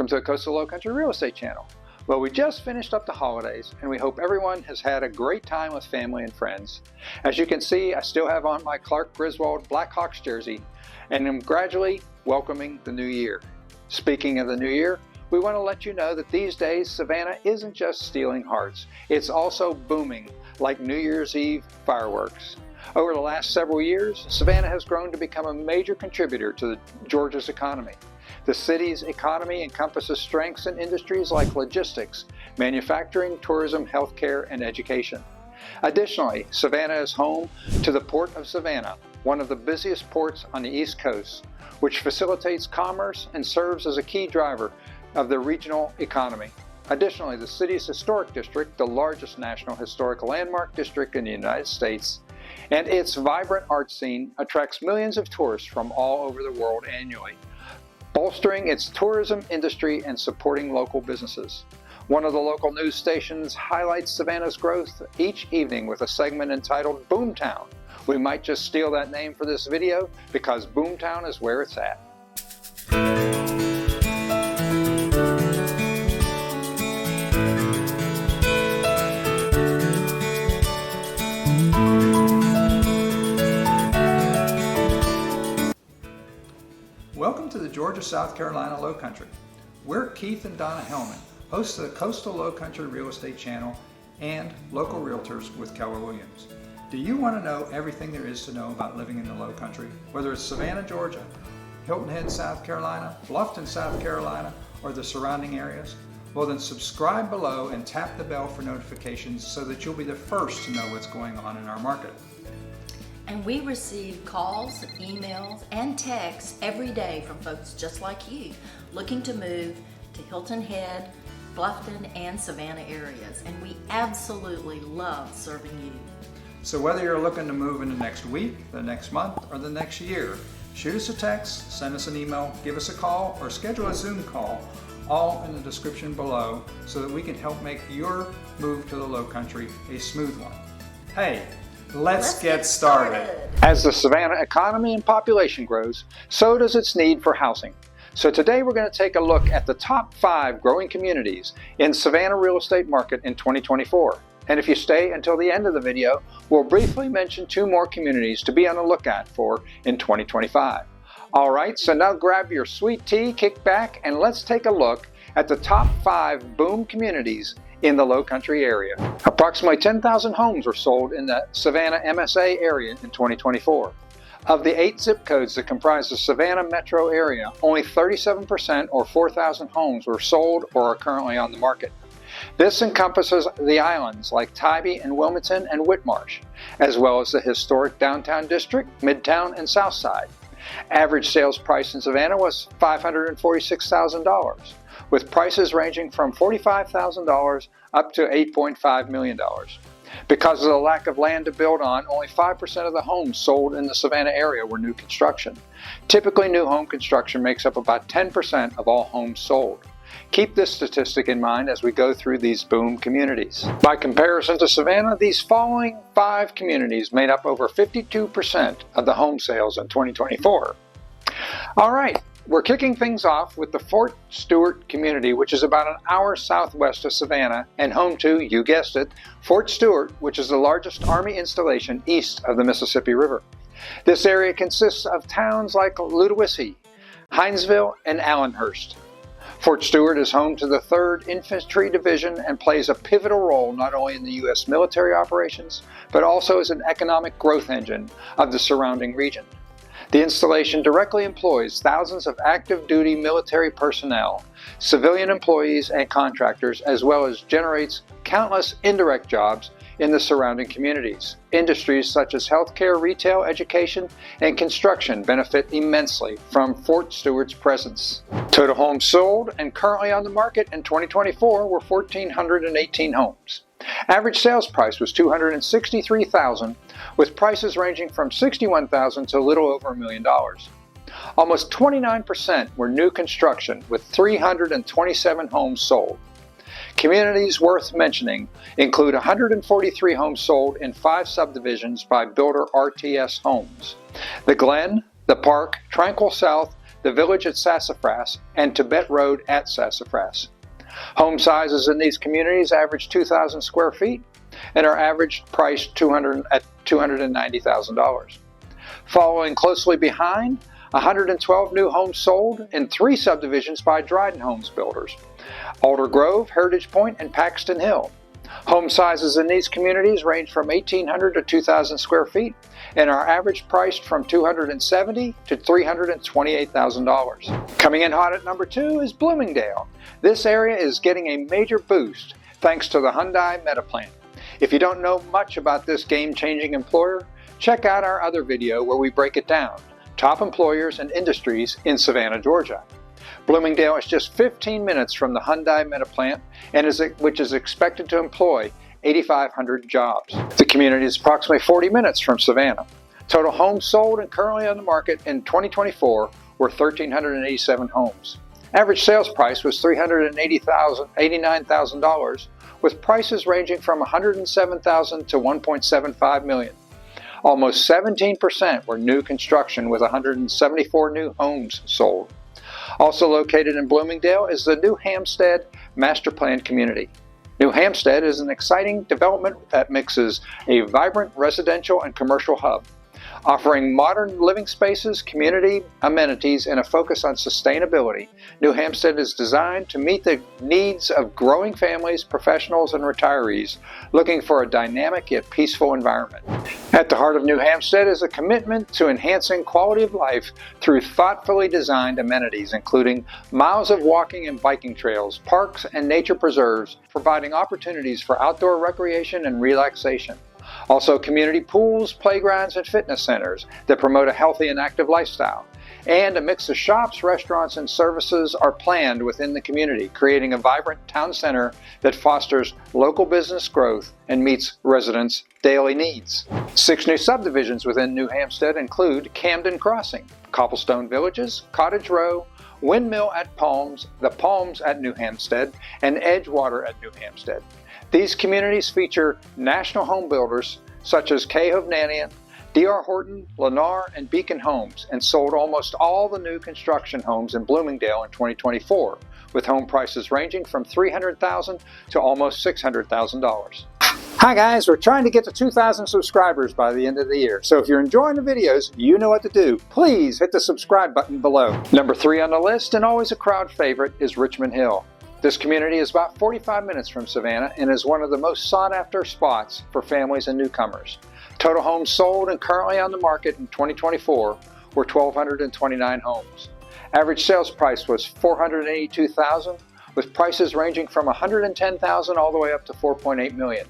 Welcome to the Coastal Lowcountry Real Estate Channel. Well, we just finished up the holidays and we hope everyone has had a great time with family and friends. As you can see, I still have on my Clark Griswold Blackhawks jersey and am gradually welcoming the new year. Speaking of the new year, we want to let you know that these days Savannah isn't just stealing hearts, it's also booming like New Year's Eve fireworks. Over the last several years, Savannah has grown to become a major contributor to Georgia's economy. The city's economy encompasses strengths in industries like logistics, manufacturing, tourism, healthcare, and education. Additionally, Savannah is home to the Port of Savannah, one of the busiest ports on the East Coast, which facilitates commerce and serves as a key driver of the regional economy. Additionally, the city's historic district, the largest national historic landmark district in the United States, and its vibrant art scene attracts millions of tourists from all over the world annually, bolstering its tourism industry and supporting local businesses. One of the local news stations highlights Savannah's growth each evening with a segment entitled Boomtown. We might just steal that name for this video because Boomtown is where it's at. Welcome to the Georgia-South Carolina Lowcountry. We're Keith and Donna Hellman, hosts of the Coastal Lowcountry Real Estate Channel and local realtors with Keller Williams. Do you want to know everything there is to know about living in the Lowcountry? Whether it's Savannah, Georgia, Hilton Head, South Carolina, Bluffton, South Carolina, or the surrounding areas? Well, then subscribe below and tap the bell for notifications so that you'll be the first to know what's going on in our market. And we receive calls, emails, and texts every day from folks just like you looking to move to Hilton Head, Bluffton, and Savannah areas. And we absolutely love serving you. So whether you're looking to move in the next week, the next month, or the next year, shoot us a text, send us an email, give us a call, or schedule a Zoom call, all in the description below so that we can help make your move to the Lowcountry a smooth one. Hey, Let's get started. As the Savannah economy and population grows, so does its need for housing. So today we're going to take a look at the top 5 growing communities in Savannah real estate market in 2024. And if you stay until the end of the video, we'll briefly mention 2 more communities to be on the lookout for in 2025. All right, so now grab your sweet tea, kick back, and let's take a look at the top 5 boom communities in the Lowcountry area. Approximately 10,000 homes were sold in the Savannah MSA area in 2024. Of the 8 zip codes that comprise the Savannah metro area, only 37% or 4,000 homes were sold or are currently on the market. This encompasses the islands like Tybee and Wilmington and Whitmarsh, as well as the historic downtown district, Midtown, and South Side. Average sales price in Savannah was $546,000. with prices ranging from $45,000 up to $8.5 million. Because of the lack of land to build on, only 5% of the homes sold in the Savannah area were new construction. Typically, new home construction makes up about 10% of all homes sold. Keep this statistic in mind as we go through these boom communities. By comparison to Savannah, these following 5 communities made up over 52% of the home sales in 2024. All right. We're kicking things off with the Fort Stewart community, which is about an hour southwest of Savannah and home to, you guessed it, Fort Stewart, which is the largest Army installation east of the Mississippi River. This area consists of towns like Ludowici, Hinesville, and Allenhurst. Fort Stewart is home to the 3rd Infantry Division and plays a pivotal role not only in the U.S. military operations, but also as an economic growth engine of the surrounding region. The installation directly employs thousands of active duty military personnel, civilian employees, and contractors, as well as generates countless indirect jobs in the surrounding communities. Industries such as healthcare, retail, education, and construction benefit immensely from Fort Stewart's presence. Total homes sold and currently on the market in 2024 were 1,418 homes. Average sales price was $263,000, with prices ranging from $61,000 to a little over $1 million. Almost 29% were new construction, with 327 homes sold. Communities worth mentioning include 143 homes sold in 5 subdivisions by builder RTS Homes: the Glen, the Park, Tranquil South, the Village at Sassafras, and Tibet Road at Sassafras. Home sizes in these communities average 2,000 square feet and are average price at $290,000. Following closely behind, 112 new homes sold in 3 subdivisions by Dryden Homes builders: Alder Grove, Heritage Point, and Paxton Hill. Home sizes in these communities range from 1,800 to 2,000 square feet and are average priced from $270,000 to $328,000. Coming in hot at number 2 is Bloomingdale. This area is getting a major boost thanks to the Hyundai Metaplant. If you don't know much about this game-changing employer, check out our other video where we break it down: Top Employers and Industries in Savannah, Georgia. Bloomingdale is just 15 minutes from the Hyundai Metaplant, which is expected to employ 8,500 jobs. The community is approximately 40 minutes from Savannah. Total homes sold and currently on the market in 2024 were 1,387 homes. Average sales price was $389,000, with prices ranging from $107,000 to $1.75 million. Almost 17% were new construction, with 174 new homes sold. Also located in Bloomingdale is the New Hampstead Master Plan community. New Hampstead is an exciting development that mixes a vibrant residential and commercial hub, offering modern living spaces, community amenities, and a focus on sustainability. New Hampstead is designed to meet the needs of growing families, professionals, and retirees looking for a dynamic yet peaceful environment. At the heart of New Hampstead is a commitment to enhancing quality of life through thoughtfully designed amenities, including miles of walking and biking trails, parks, and nature preserves, providing opportunities for outdoor recreation and relaxation. Also, community pools, playgrounds, and fitness centers that promote a healthy and active lifestyle. And a mix of shops, restaurants, and services are planned within the community, creating a vibrant town center that fosters local business growth and meets residents' daily needs. 6 new subdivisions within New Hampstead include Camden Crossing, Cobblestone Villages, Cottage Row, Windmill at Palms, the Palms at New Hampstead, and Edgewater at New Hampstead. These communities feature national home builders such as K. Hovnanian, D.R. Horton, Lennar, and Beacon Homes, and sold almost all the new construction homes in Bloomingdale in 2024, with home prices ranging from $300,000 to almost $600,000. Hi guys, we're trying to get to 2,000 subscribers by the end of the year, so if you're enjoying the videos, you know what to do. Please hit the subscribe button below. Number 3 on the list, and always a crowd favorite, is Richmond Hill. This community is about 45 minutes from Savannah and is one of the most sought-after spots for families and newcomers. Total homes sold and currently on the market in 2024 were 1,229 homes. Average sales price was $482,000, with prices ranging from $110,000 all the way up to $4.8 million.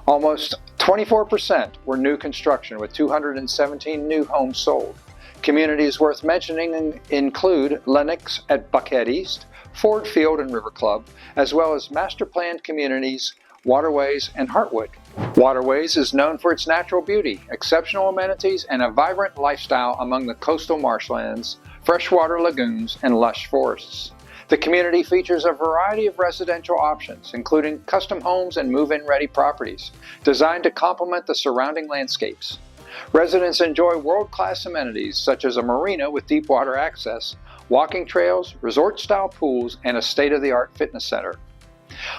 Almost 24% were new construction, with 217 new homes sold. Communities worth mentioning include Lenox at Buckhead East, Ford Field and River Club, as well as master planned communities Waterways and Heartwood. Waterways is known for its natural beauty, exceptional amenities, and a vibrant lifestyle among the coastal marshlands, freshwater lagoons, and lush forests. The community features a variety of residential options, including custom homes and move-in ready properties, designed to complement the surrounding landscapes. Residents enjoy world-class amenities such as a marina with deep water access, walking trails, resort-style pools, and a state-of-the-art fitness center.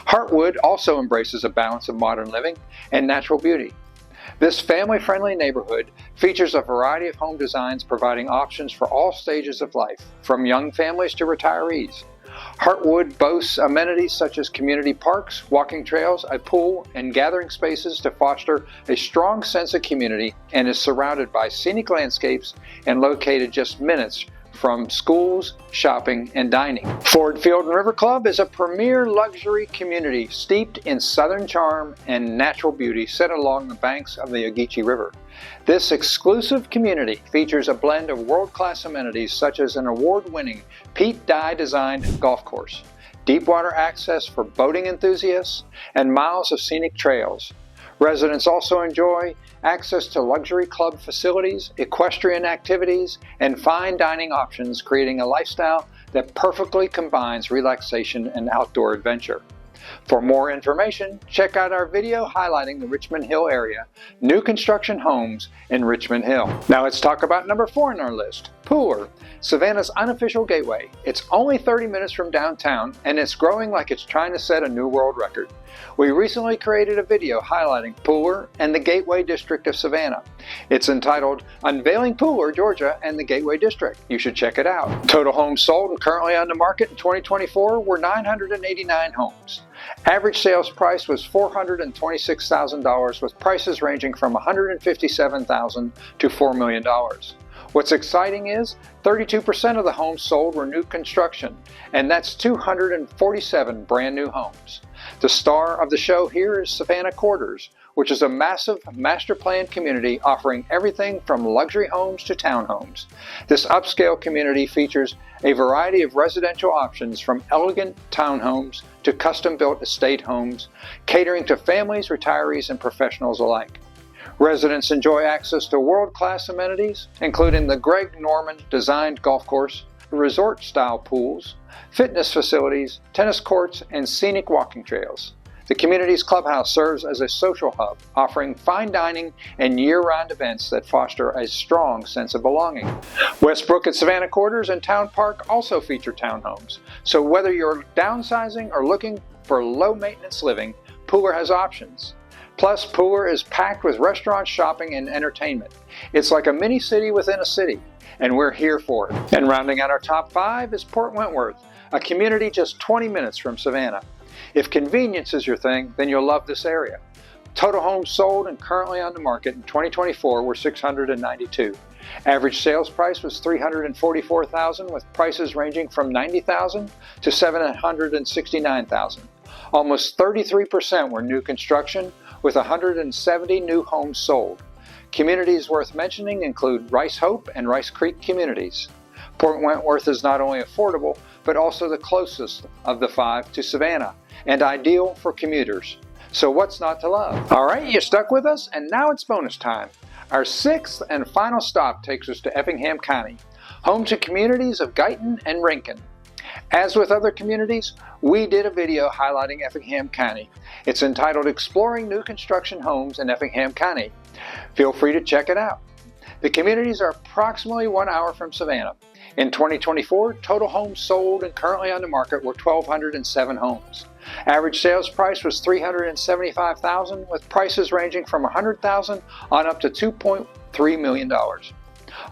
Heartwood also embraces a balance of modern living and natural beauty. This family-friendly neighborhood features a variety of home designs providing options for all stages of life, from young families to retirees. Heartwood boasts amenities such as community parks, walking trails, a pool, and gathering spaces to foster a strong sense of community, and is surrounded by scenic landscapes and located just minutes from schools, shopping, and dining. Ford Field and River Club is a premier luxury community steeped in southern charm and natural beauty set along the banks of the Ogeechee River. This exclusive community features a blend of world-class amenities such as an award-winning Pete Dye-designed golf course, deep water access for boating enthusiasts, and miles of scenic trails. Residents also enjoy access to luxury club facilities, equestrian activities, and fine dining options, creating a lifestyle that perfectly combines relaxation and outdoor adventure. For more information, check out our video highlighting the Richmond Hill area, new construction homes in Richmond Hill. Now let's talk about number 4 on our list, Pooler, Savannah's unofficial gateway. It's only 30 minutes from downtown and it's growing like it's trying to set a new world record. We recently created a video highlighting Pooler and the Gateway District of Savannah. It's entitled Unveiling Pooler, Georgia and the Gateway District. You should check it out. Total homes sold and currently on the market in 2024 were 989 homes. Average sales price was $426,000 with prices ranging from $157,000 to $4 million. What's exciting is 32% of the homes sold were new construction, and that's 247 brand new homes. The star of the show here is Savannah Quarters, which is a massive master planned community offering everything from luxury homes to townhomes. This upscale community features a variety of residential options from elegant townhomes to custom-built estate homes, catering to families, retirees, and professionals alike. Residents enjoy access to world-class amenities, including the Greg Norman-designed golf course, resort-style pools, fitness facilities, tennis courts, and scenic walking trails. The community's clubhouse serves as a social hub, offering fine dining and year-round events that foster a strong sense of belonging. Westbrook at Savannah Quarters and Town Park also feature townhomes, so whether you're downsizing or looking for low-maintenance living, Pooler has options. Plus, Pooler is packed with restaurants, shopping, and entertainment. It's like a mini city within a city, and we're here for it. And rounding out our top 5 is Port Wentworth, a community just 20 minutes from Savannah. If convenience is your thing, then you'll love this area. Total homes sold and currently on the market in 2024 were 692. Average sales price was $344,000 with prices ranging from $90,000 to $769,000. Almost 33% were new construction, with 170 new homes sold. Communities worth mentioning include Rice Hope and Rice Creek communities. Port Wentworth is not only affordable, but also the closest of the 5 to Savannah, and ideal for commuters. So what's not to love? All right, you stuck with us, and now it's bonus time. Our 6th and final stop takes us to Effingham County, home to communities of Guyton and Rincon. As with other communities, we did a video highlighting Effingham County. It's entitled Exploring New Construction Homes in Effingham County. Feel free to check it out. The communities are approximately 1 hour from Savannah. In 2024, total homes sold and currently on the market were 1,207 homes. Average sales price was $375,000 with prices ranging from $100,000 on up to $2.3 million.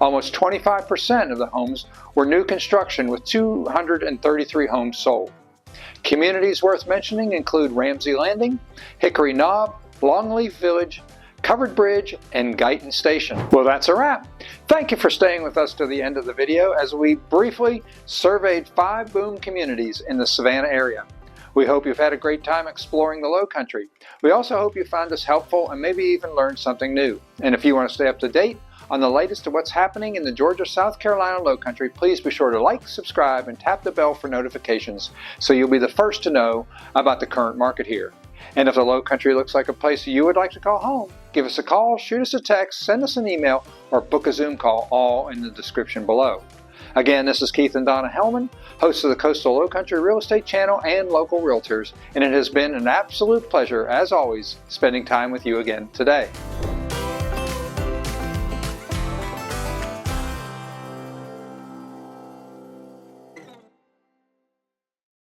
Almost 25% of the homes were new construction with 233 homes sold. Communities worth mentioning include Ramsey Landing, Hickory Knob, Longleaf Village, Covered Bridge, and Guyton Station. Well, that's a wrap. Thank you for staying with us to the end of the video as we briefly surveyed 5 boom communities in the Savannah area. We hope you've had a great time exploring the Lowcountry. We also hope you found this helpful and maybe even learned something new. And if you want to stay up to date on the latest of what's happening in the Georgia-South Carolina Lowcountry, please be sure to like, subscribe, and tap the bell for notifications so you'll be the first to know about the current market here. And if the Lowcountry looks like a place you would like to call home, give us a call, shoot us a text, send us an email, or book a Zoom call, all in the description below. Again, this is Keith and Donna Hellman, hosts of the Coastal Lowcountry Real Estate Channel and Local Realtors, and it has been an absolute pleasure, as always, spending time with you again today.